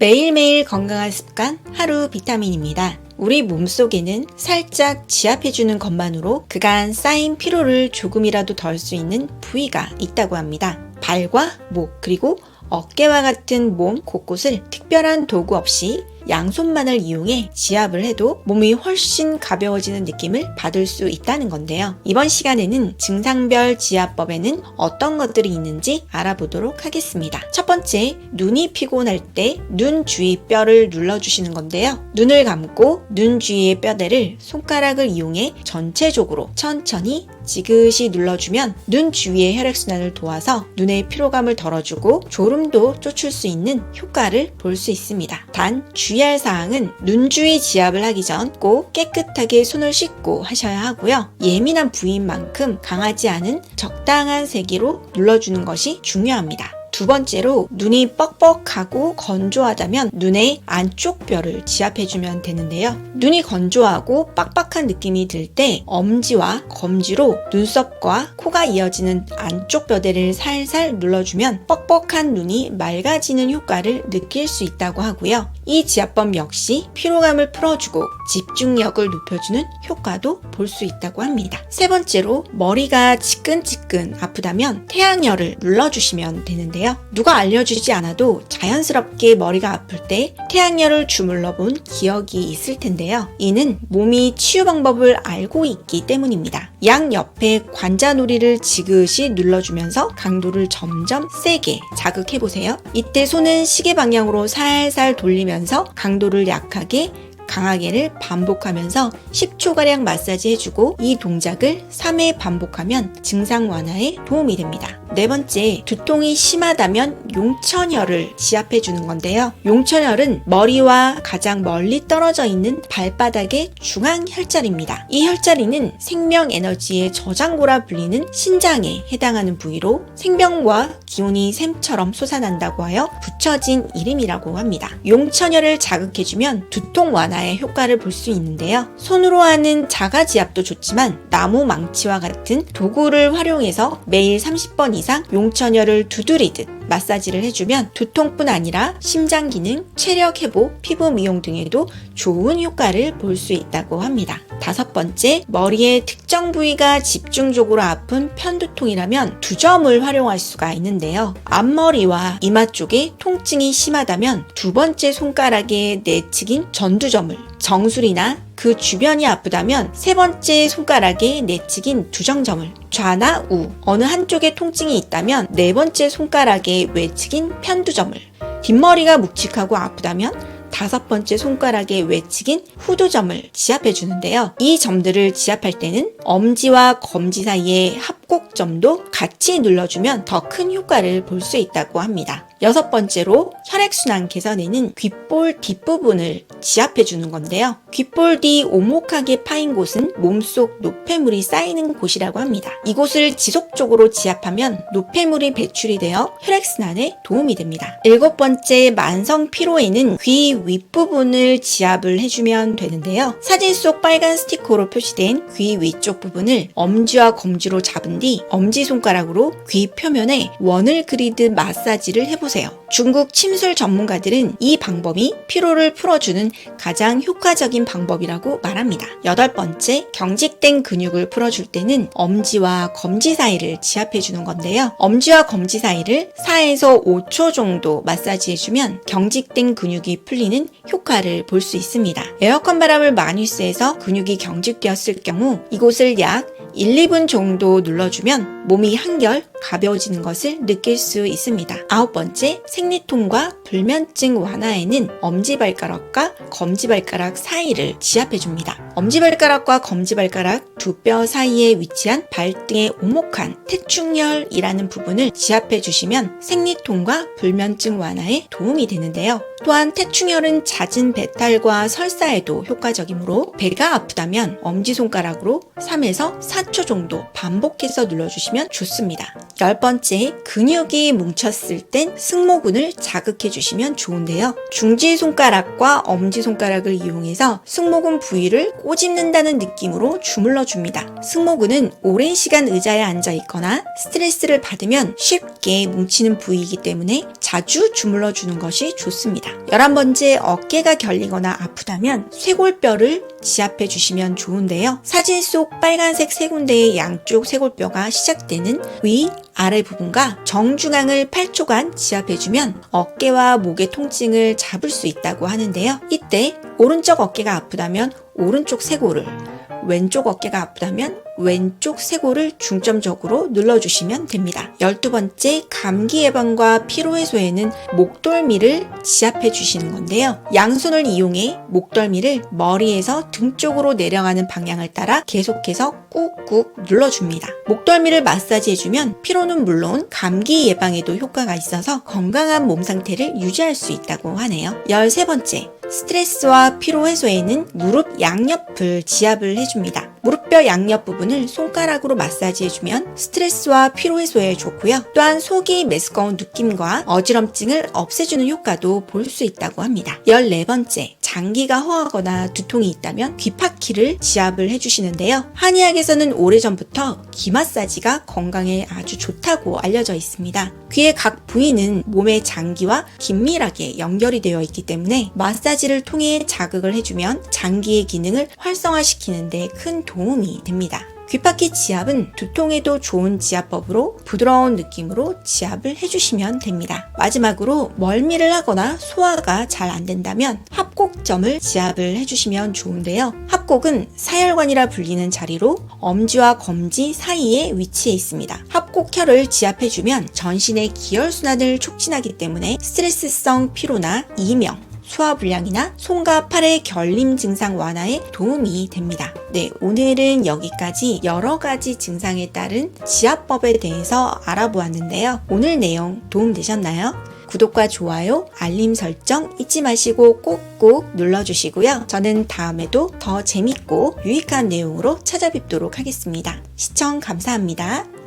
매일매일 건강한 습관 하루 비타민입니다. 우리 몸속에는 살짝 지압해주는 것만으로 그간 쌓인 피로를 조금이라도 덜 수 있는 부위가 있다고 합니다. 발과 목 그리고 어깨와 같은 몸 곳곳을 특별한 도구 없이 양손만을 이용해 지압을 해도 몸이 훨씬 가벼워지는 느낌을 받을 수 있다는 건데요. 이번 시간에는 증상별 지압법에는 어떤 것들이 있는지 알아보도록 하겠습니다. 첫 번째, 눈이 피곤할 때 눈 주위 뼈를 눌러주시는 건데요. 눈을 감고 눈 주위의 뼈대를 손가락을 이용해 전체적으로 천천히 지그시 눌러주면 눈 주위의 혈액순환을 도와서 눈의 피로감을 덜어주고 졸음도 쫓을 수 있는 효과를 볼 수 있습니다. 단 주의할 사항은 눈 주위 지압을 하기 전 꼭 깨끗하게 손을 씻고 하셔야 하고요. 예민한 부위인 만큼 강하지 않은 적당한 세기로 눌러주는 것이 중요합니다. 두 번째로, 눈이 뻑뻑하고 건조하다면 눈의 안쪽 뼈를 지압해주면 되는데요. 눈이 건조하고 빡빡한 느낌이 들 때 엄지와 검지로 눈썹과 코가 이어지는 안쪽 뼈대를 살살 눌러주면 뻑뻑한 눈이 맑아지는 효과를 느낄 수 있다고 하고요. 이 지압법 역시 피로감을 풀어주고 집중력을 높여주는 효과도 볼 수 있다고 합니다. 세 번째로, 머리가 지끈지끈 아프다면 태양열을 눌러주시면 되는데요. 누가 알려주지 않아도 자연스럽게 머리가 아플 때 태양열을 주물러 본 기억이 있을 텐데요. 이는 몸이 치유 방법을 알고 있기 때문입니다. 양 옆에 관자놀이를 지그시 눌러주면서 강도를 점점 세게 자극해보세요. 이때 손은 시계 방향으로 살살 돌리면서 강도를 약하게 강하게를 반복하면서 10초가량 마사지 해주고 이 동작을 3회 반복하면 증상 완화에 도움이 됩니다. 네 번째, 두통이 심하다면 용천혈을 지압해주는 건데요. 용천혈은 머리와 가장 멀리 떨어져 있는 발바닥의 중앙 혈자리입니다. 이 혈자리는 생명 에너지의 저장고라 불리는 신장에 해당하는 부위로 생명과 기운이 샘처럼 솟아난다고 하여 붙여진 이름이라고 합니다. 용천혈을 자극해주면 두통 완화에 효과를 볼 수 있는데요. 손으로 하는 자가 지압도 좋지만 나무 망치와 같은 도구를 활용해서 매일 30번 이상 용천혈을 두드리듯 마사지를 해주면 두통뿐 아니라 심장 기능, 체력 회복, 피부 미용 등에도 좋은 효과를 볼 수 있다고 합니다. 다섯 번째, 머리의 특정 부위가 집중적으로 아픈 편두통이라면 두 점을 활용할 수가 있는데요. 앞머리와 이마 쪽에 통증이 심하다면 두 번째 손가락에 내측인 전두점을, 정수리나 그 주변이 아프다면 세 번째 손가락에 내측인 두정점을, 좌나 우 어느 한쪽에 통증이 있다면 네 번째 손가락에 외측인 편두점을, 뒷머리가 묵직하고 아프다면 다섯 번째 손가락의 외측인 후두점을 지압해 주는데요. 이 점들을 지압할 때는 엄지와 검지 사이의 합곡점도 같이 눌러주면 더 큰 효과를 볼 수 있다고 합니다. 여섯 번째로, 혈액순환 개선에는 귓볼 뒷부분을 지압해 주는 건데요. 귓볼 뒤 오목하게 파인 곳은 몸속 노폐물이 쌓이는 곳이라고 합니다. 이곳을 지속적으로 지압하면 노폐물이 배출이 되어 혈액순환에 도움이 됩니다. 일곱 번째, 만성 피로에는 귀 윗부분을 지압을 해주면 되는데요. 사진 속 빨간 스티커로 표시된 귀 위쪽 부분을 엄지와 검지로 잡은 뒤 엄지손가락으로 귀 표면에 원을 그리듯 마사지를 해보세요. 중국 침술 전문가들은 이 방법이 피로를 풀어주는 가장 효과적인 방법이라고 말합니다. 여덟 번째, 경직된 근육을 풀어줄 때는 엄지와 검지 사이를 지압해주는 건데요. 엄지와 검지 사이를 4에서 5초 정도 마사지해주면 경직된 근육이 풀리는 효과를 볼 수 있습니다. 에어컨 바람을 많이 쐬서 근육이 경직되었을 경우 이곳을 약 1, 2분 정도 눌러주면 몸이 한결 가벼워지는 것을 느낄 수 있습니다. 아홉 번째, 생리통과 불면증 완화에는 엄지발가락과 검지발가락 사이를 지압해줍니다. 엄지발가락과 검지발가락 두 뼈 사이에 위치한 발등의 오목한 태충혈이라는 부분을 지압해주시면 생리통과 불면증 완화에 도움이 되는데요. 또한 태충혈은 잦은 배탈과 설사에도 효과적이므로 배가 아프다면 엄지손가락으로 3에서 4초 정도 반복해서 눌러주시면 주시면 좋습니다. 10번째, 근육이 뭉쳤을 땐 승모근을 자극해 주시면 좋은데요. 중지손가락과 엄지손가락을 이용해서 승모근 부위를 꼬집는다는 느낌으로 주물러 줍니다. 승모근은 오랜 시간 의자에 앉아 있거나 스트레스를 받으면 쉽게 뭉치는 부위이기 때문에 자주 주물러 주는 것이 좋습니다. 11번째, 어깨가 결리거나 아프다면 쇄골뼈를 지압해 주시면 좋은데요. 사진 속 빨간색 세 군데의 양쪽 쇄골뼈가 시작되는 위, 아래 부분과 정중앙을 8초간 지압해주면 어깨와 목의 통증을 잡을 수 있다고 하는데요. 이때 오른쪽 어깨가 아프다면 오른쪽 쇄골을, 왼쪽 어깨가 아프다면 왼쪽 쇄골을 중점적으로 눌러주시면 됩니다. 12번째, 감기 예방과 피로 해소에는 목덜미를 지압해 주시는 건데요. 양손을 이용해 목덜미를 머리에서 등 쪽으로 내려가는 방향을 따라 계속해서 꾹꾹 눌러줍니다. 목덜미를 마사지해주면 피로는 물론 감기 예방에도 효과가 있어서 건강한 몸 상태를 유지할 수 있다고 하네요. 13번째, 스트레스와 피로 해소에는 무릎 양옆을 지압을 해줍니다. 무릎뼈 양옆 부분을 손가락으로 마사지해주면 스트레스와 피로 해소에 좋고요. 또한 속이 메스꺼운 느낌과 어지럼증을 없애주는 효과도 볼 수 있다고 합니다. 14번째, 장기가 허하거나 두통이 있다면 귀파키를 지압을 해주시는데요. 한의학에서는 오래전부터 귀 마사지가 건강에 아주 좋다고 알려져 있습니다. 귀의 각 부위는 몸의 장기와 긴밀하게 연결이 되어 있기 때문에 마사지를 통해 자극을 해주면 장기의 기능을 활성화시키는 데 큰 도움이 됩니다. 귀파키 지압은 두통에도 좋은 지압법으로 부드러운 느낌으로 지압을 해주시면 됩니다. 마지막으로 멀미를 하거나 소화가 잘 안 된다면 합곡점을 지압을 해주시면 좋은데요. 합곡은 사혈관이라 불리는 자리로 엄지와 검지 사이에 위치해 있습니다. 합곡혈을 지압해주면 전신의 기혈순환을 촉진하기 때문에 스트레스성 피로나 이명, 소화불량이나 손과 팔의 결림 증상 완화에 도움이 됩니다. 네, 오늘은 여기까지 여러 가지 증상에 따른 지압법에 대해서 알아보았는데요. 오늘 내용 도움되셨나요? 구독과 좋아요, 알림 설정 잊지 마시고 꼭꼭 눌러주시고요. 저는 다음에도 더 재밌고 유익한 내용으로 찾아뵙도록 하겠습니다. 시청 감사합니다.